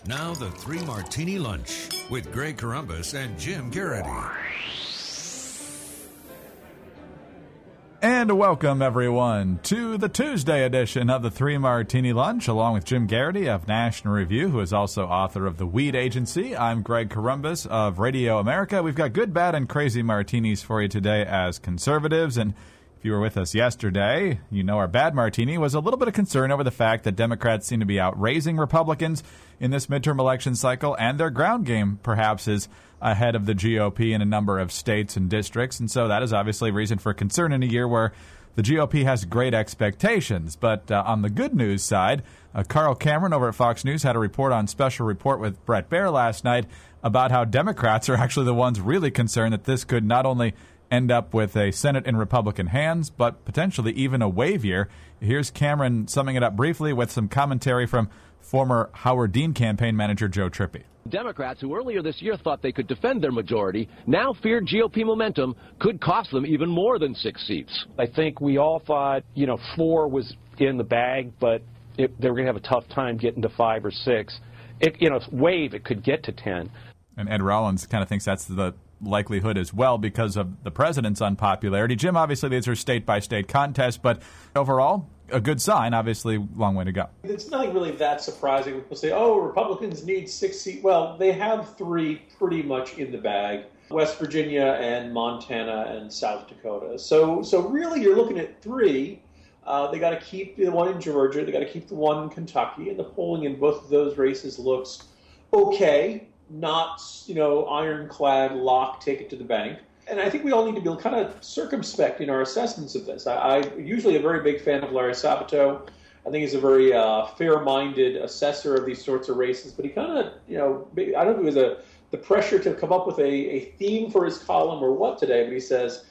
Now the Three Martini Lunch with Greg Corombos and Jim Garrity. And welcome, everyone, to the Tuesday edition of the Three Martini Lunch, along with Jim Garrity of National Review, who is also author of The Weed Agency. I'm Greg Corombos of Radio America. We've got good, bad, and crazy martinis for you today as conservatives. And if you were with us yesterday, you know our bad martini was a little bit of concern over the fact that Democrats seem to be outraising Republicans in this midterm election cycle, and their ground game perhaps is ahead of the GOP in a number of states and districts. And so that is obviously a reason for concern in a year where the GOP has great expectations. But on the good news side, Carl Cameron over at Fox News had a report on Special Report with Bret Baier last night about how Democrats are actually the ones really concerned that this could not only end up with a Senate in Republican hands, but potentially even a wave year. Here's Cameron summing it up briefly with some commentary from former Howard Dean campaign manager Joe Truthy. Democrats, who earlier this year thought they could defend their majority, now feared GOP momentum could cost them even more than 6 seats. I think we all thought, 4 was in the bag, but they were going to have a tough time getting to 5 or 6. Wave, it could get to 10. And Ed Rollins kind of thinks that's the likelihood as well because of the president's unpopularity. Jim, obviously these are state-by-state contests, but overall, a good sign. Obviously, long way to go. It's nothing really that surprising. People say, Republicans need 6 seats. Well, they have 3 pretty much in the bag, West Virginia and Montana and South Dakota. So really you're looking at 3. They got to keep the one in Georgia. They got to keep the one in Kentucky. And the polling in both of those races looks okay. Not, ironclad lock, take it to the bank. And I think we all need to be kind of circumspect in our assessments of this. I'm usually a very big fan of Larry Sabato. I think he's a very fair-minded assessor of these sorts of races. But he kind of, I don't know if it was the pressure to come up with a theme for his column or what today, but he says,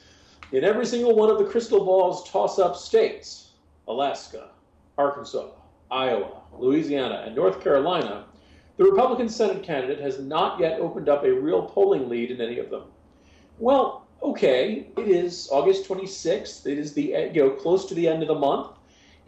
in every single one of the crystal balls toss-up states, Alaska, Arkansas, Iowa, Louisiana, and North Carolina, the Republican Senate candidate has not yet opened up a real polling lead in any of them. Well, okay, it is August 26th. It is close to the end of the month.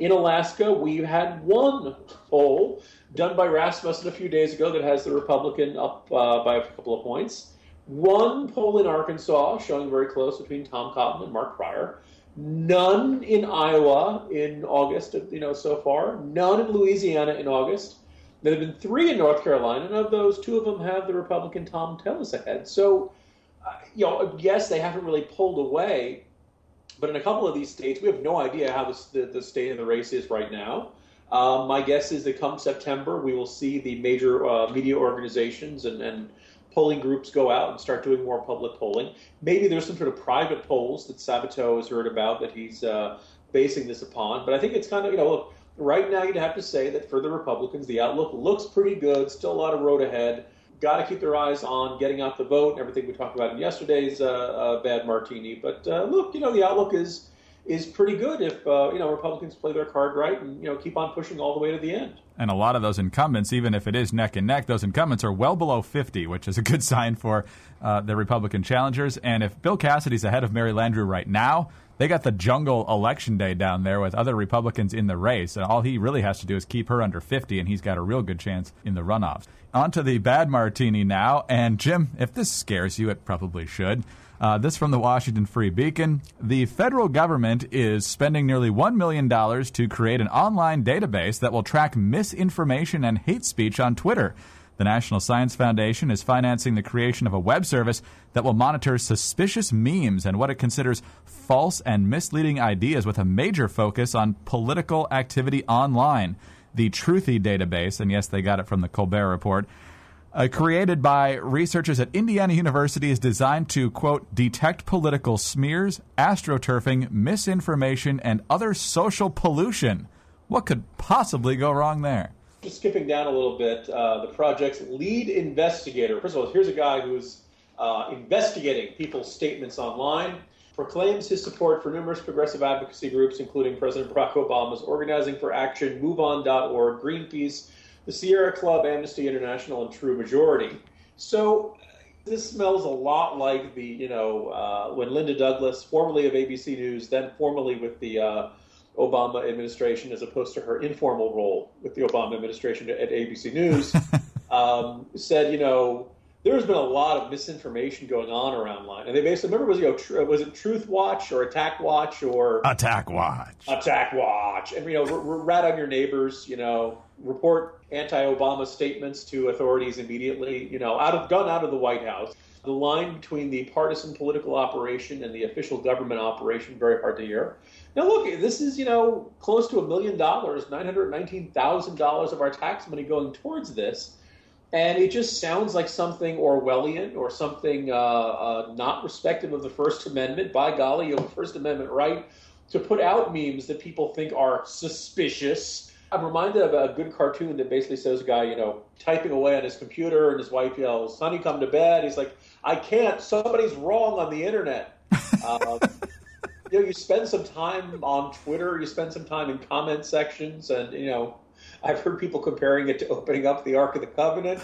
In Alaska, we've had one poll done by Rasmussen a few days ago that has the Republican up by a couple of points. One poll in Arkansas showing very close between Tom Cotton and Mark Pryor. None in Iowa in August, so far. None in Louisiana in August. There have been 3 in North Carolina, and of those, 2 of them have the Republican Tom Tillis ahead. So, yes, they haven't really pulled away, but in a couple of these states, we have no idea how the state of the race is right now. My guess is that come September, we will see the major media organizations and polling groups go out and start doing more public polling. Maybe there's some sort of private polls that Sabato has heard about that he's basing this upon. But I think it's kind of, look, right now you'd have to say that for the Republicans, the outlook looks pretty good, still a lot of road ahead. Got to keep their eyes on getting out the vote and everything we talked about in yesterday's bad martini. But look, the outlook is pretty good if Republicans play their card right and keep on pushing all the way to the end. And a lot of those incumbents, even if it is neck and neck, those incumbents are well below 50, which is a good sign for the Republican challengers. And if Bill Cassidy's ahead of Mary Landrieu right now, they got the jungle election day down there with other Republicans in the race. And all he really has to do is keep her under 50, and he's got a real good chance in the runoffs. On to the bad martini now. And, Jim, if this scares you, it probably should. This from the Washington Free Beacon. The federal government is spending nearly $1 million to create an online database that will track misinformation and hate speech on Twitter. The National Science Foundation is financing the creation of a web service that will monitor suspicious memes and what it considers false and misleading ideas with a major focus on political activity online. The Truthy database, and yes, they got it from the Colbert Report, created by researchers at Indiana University, is designed to, quote, detect political smears, astroturfing, misinformation, and other social pollution. What could possibly go wrong there? Just skipping down a little bit, the project's lead investigator, first of all, here's a guy who's investigating people's statements online, proclaims his support for numerous progressive advocacy groups, including President Barack Obama's Organizing for Action, MoveOn.org, Greenpeace, the Sierra Club, Amnesty International, and True Majority. So this smells a lot like the, when Linda Douglas, formerly of ABC News, then formerly with the Obama administration, as opposed to her informal role with the Obama administration at ABC News, said, there's been a lot of misinformation going on around line. And they basically, remember, was it Truth Watch or Attack Watch or... Attack Watch. Attack Watch. And, rat on your neighbors, report anti-Obama statements to authorities immediately, out of the White House. The line between the partisan political operation and the official government operation, very hard to hear. Now, look, this is, close to $1 million, $919,000 of our tax money going towards this. And it just sounds like something Orwellian or something not respective of the First Amendment. By golly, you have a First Amendment right to put out memes that people think are suspicious. I'm reminded of a good cartoon that basically says a guy, typing away on his computer, and his wife yells, "Honey, come to bed." He's like, "I can't. Somebody's wrong on the internet." You spend some time on Twitter. You spend some time in comment sections, and I've heard people comparing it to opening up the Ark of the Covenant.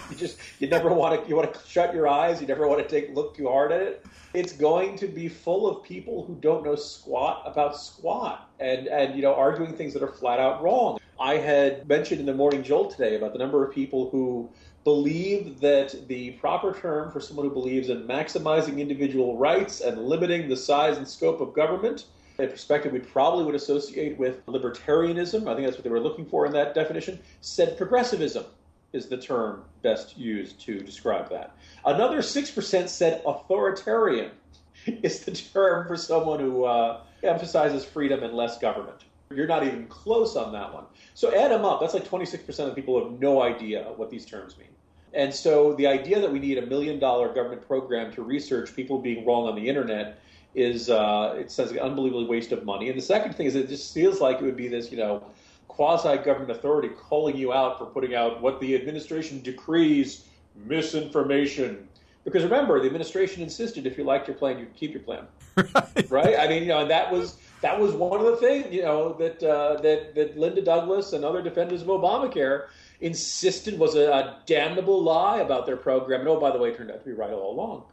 You want to shut your eyes. You never want to look too hard at it. It's going to be full of people who don't know squat about squat and arguing things that are flat out wrong. I had mentioned in the Morning Jolt today about the number of people who believe that the proper term for someone who believes in maximizing individual rights and limiting the size and scope of government, a perspective we probably would associate with libertarianism, I think that's what they were looking for in that definition, said progressivism is the term best used to describe that. Another 6% said authoritarian is the term for someone who emphasizes freedom and less government. You're not even close on that one. So add them up. That's like 26% of people who have no idea what these terms mean. And so the idea that we need $1 million government program to research people being wrong on the internet is, it says, an unbelievable waste of money. And the second thing is it just feels like it would be this, quasi-government authority calling you out for putting out what the administration decrees misinformation. Because remember, the administration insisted if you liked your plan, you'd keep your plan. Right? I mean, and that was one of the things, that Linda Douglas and other defenders of Obamacare insisted was a damnable lie about their program. And, oh, by the way, it turned out to be right all along.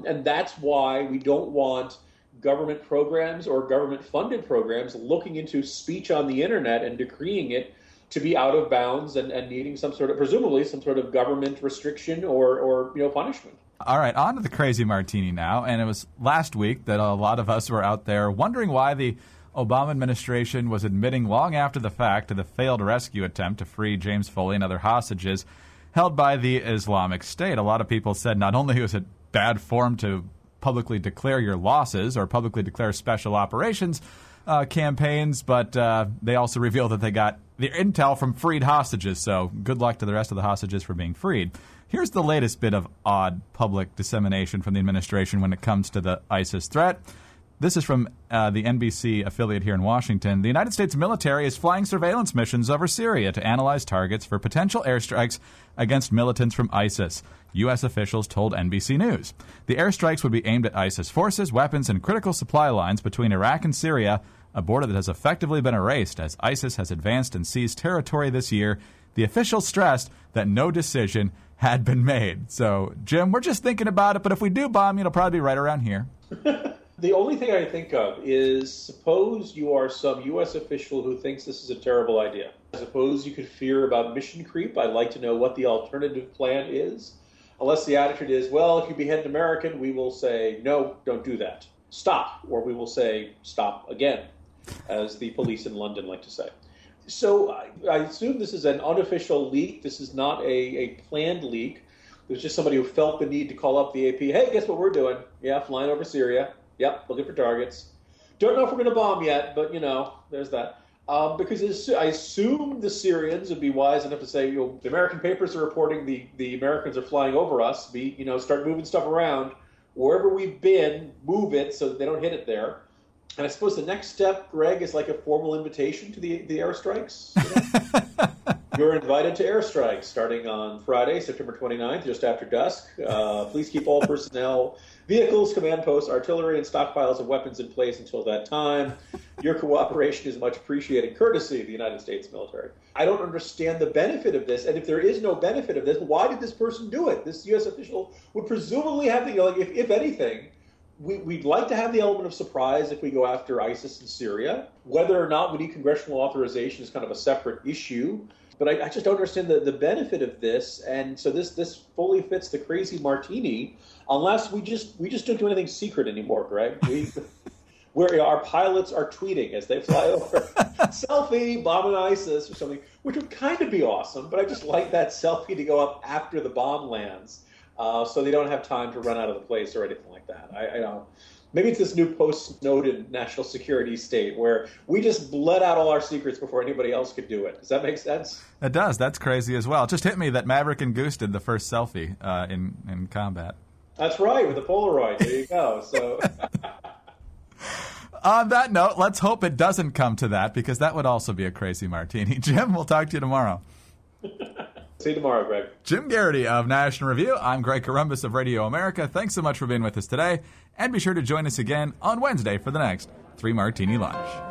And that's why we don't want government programs or government-funded programs looking into speech on the internet and decreeing it to be out of bounds and needing presumably some sort of government restriction or punishment. All right, on to the crazy martini now. And it was last week that a lot of us were out there wondering why the Obama administration was admitting long after the fact to the failed rescue attempt to free James Foley and other hostages held by the Islamic State. A lot of people said not only was it bad form to publicly declare your losses or publicly declare special operations campaigns, but they also revealed that they got the intel from freed hostages. So good luck to the rest of the hostages for being freed. Here's the latest bit of odd public dissemination from the administration when it comes to the ISIS threat. This is from the NBC affiliate here in Washington. The United States military is flying surveillance missions over Syria to analyze targets for potential airstrikes against militants from ISIS, U.S. officials told NBC News. The airstrikes would be aimed at ISIS forces, weapons, and critical supply lines between Iraq and Syria, a border that has effectively been erased as ISIS has advanced and seized territory this year. The officials stressed that no decision had been made. So, Jim, we're just thinking about it, but if we do bomb, it'll probably be right around here. The only thing I think of is, suppose you are some U.S. official who thinks this is a terrible idea. Suppose you could fear about mission creep. I'd like to know what the alternative plan is. Unless the attitude is, well, if you behead an American, we will say, no, don't do that. Stop. Or we will say, stop again, as the police in London like to say. So I assume this is an unofficial leak. This is not a planned leak. There's just somebody who felt the need to call up the AP. Hey, guess what we're doing? Yeah, flying over Syria. Yep, looking for targets. Don't know if we're going to bomb yet, but, there's that. Because I assume the Syrians would be wise enough to say, the American papers are reporting the Americans are flying over us. Start moving stuff around. Wherever we've been, move it so that they don't hit it there. And I suppose the next step, Greg, is like a formal invitation to the airstrikes. You're invited to airstrikes starting on Friday, September 29th, just after dusk. Please keep all personnel, vehicles, command posts, artillery, and stockpiles of weapons in place until that time. Your cooperation is much appreciated, courtesy of the United States military. I don't understand the benefit of this, and if there is no benefit of this, why did this person do it? This U.S. official would presumably have if anything, we'd like to have the element of surprise if we go after ISIS in Syria. Whether or not we need congressional authorization is kind of a separate issue. But I just don't understand the benefit of this. And so this fully fits the crazy martini, unless we just don't do anything secret anymore, Greg. Where our pilots are tweeting as they fly over, selfie, bombing ISIS or something, which would kind of be awesome. But I just like that selfie to go up after the bomb lands, so they don't have time to run out of the place or anything like that. I don't. Maybe it's this new post-Snowden national security state where we just bled out all our secrets before anybody else could do it. Does that make sense? It does. That's crazy as well. It just hit me that Maverick and Goose did the first selfie in combat. That's right, with the Polaroid. There you go. So. On that note, let's hope it doesn't come to that, because that would also be a crazy martini. Jim, we'll talk to you tomorrow. See you tomorrow, Greg. Jim Garrity of National Review. I'm Greg Columbus of Radio America. Thanks so much for being with us today. And be sure to join us again on Wednesday for the next 3 Martini Lunch.